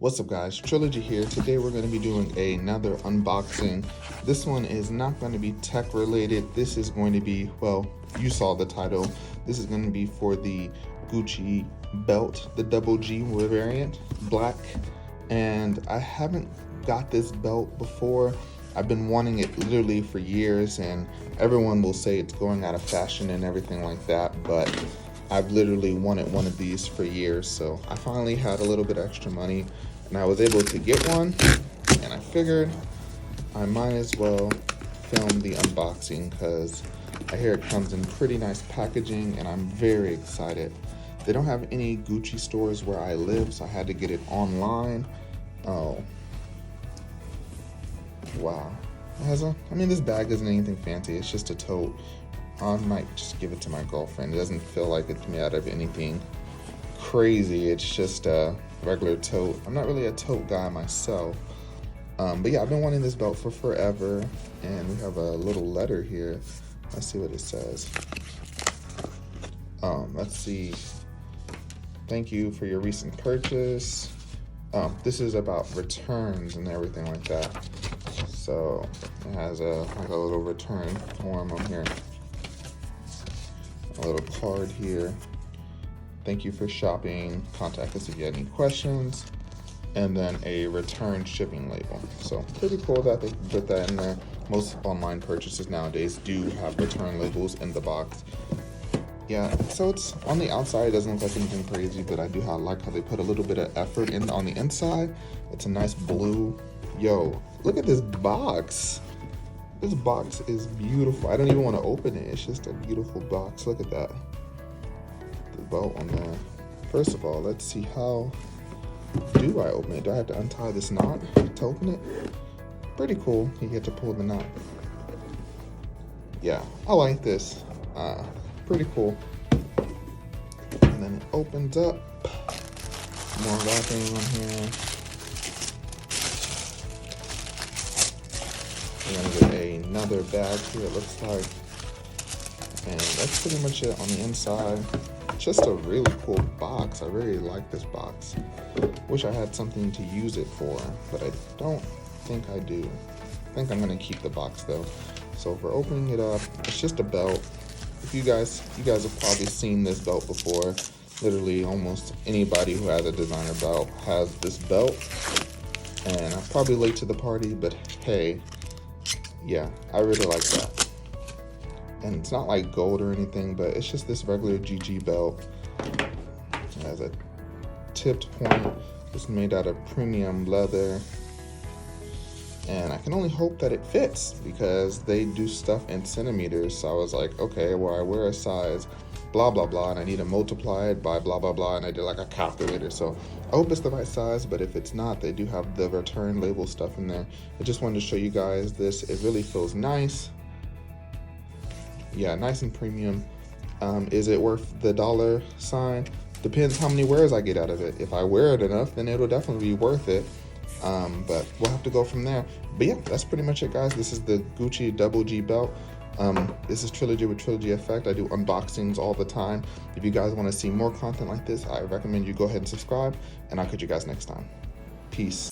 What's up guys, Trilogy here. Today we're going to be doing another unboxing. This one is not going to be tech related. This is going to be, well, you saw the title. This is going to be for the Gucci belt, the double G variant, black. And I haven't got this belt before. I've been wanting it literally for years, and everyone will say it's going out of fashion and everything like that, but I've literally wanted one of these for years. So I finally had a little bit extra money and I was able to get one, and I figured I might as well film the unboxing because I hear it comes in pretty nice packaging and I'm very excited. They don't have any Gucci stores where I live, so I had to get it online. Oh, wow. It has this bag isn't anything fancy. It's just a tote. I might just give it to my girlfriend. It doesn't feel like it's made out of anything crazy. It's just a regular tote. I'm not really a tote guy myself. But yeah, I've been wanting this belt for forever. And we have a little letter here. Let's see what it says. Let's see. Thank you for your recent purchase. This is about returns and everything like that. So it has like a little return form on here. A little card here. Thank you for shopping. Contact us if you have any questions. And then a return shipping label. So pretty cool that they put that in there. Most online purchases nowadays do have return labels in the box. Yeah, so it's on the outside, it doesn't look like anything crazy, but I do like how they put a little bit of effort in on the inside. It's a nice blue. Yo, look at this box. This box is beautiful. I don't even want to open it. It's just a beautiful box. Look at that. The belt on there. First of all, let's see, how do I open it? Do I have to untie this knot to open it? Pretty cool. You get to pull the knot. Yeah, I like this. Pretty cool. And then it opens up. More wrapping on here. We're gonna get another bag here, it looks like. And that's pretty much it on the inside. Just a really cool box. I really like this box. Wish I had something to use it for, but I don't think I do. I think I'm gonna keep the box though. So if we're opening it up, it's just a belt. If you guys have probably seen this belt before. Literally almost anybody who has a designer belt has this belt. And I'm probably late to the party, but hey, yeah, I really like that. And it's not like gold or anything, but it's just this regular GG belt. It has a tipped point. It's made out of premium leather. And I can only hope that it fits because they do stuff in centimeters. So I was like, okay, well, I wear a size blah, blah, blah, and I need to multiply it by blah, blah, blah. And I did like a calculator. So I hope it's the right size, but if it's not, they do have the return label stuff in there. I just wanted to show you guys this. It really feels nice. Yeah, nice and premium. Is it worth the dollar sign? Depends how many wears I get out of it. If I wear it enough, then it'll definitely be worth it. But we'll have to go from there. But yeah, that's pretty much it, guys. This is the Gucci double G belt. This is Trilogy with Trilogy Effect. I do unboxings all the time. If you guys want to see more content like this, I recommend you go ahead and subscribe, and I'll catch you guys next time. Peace.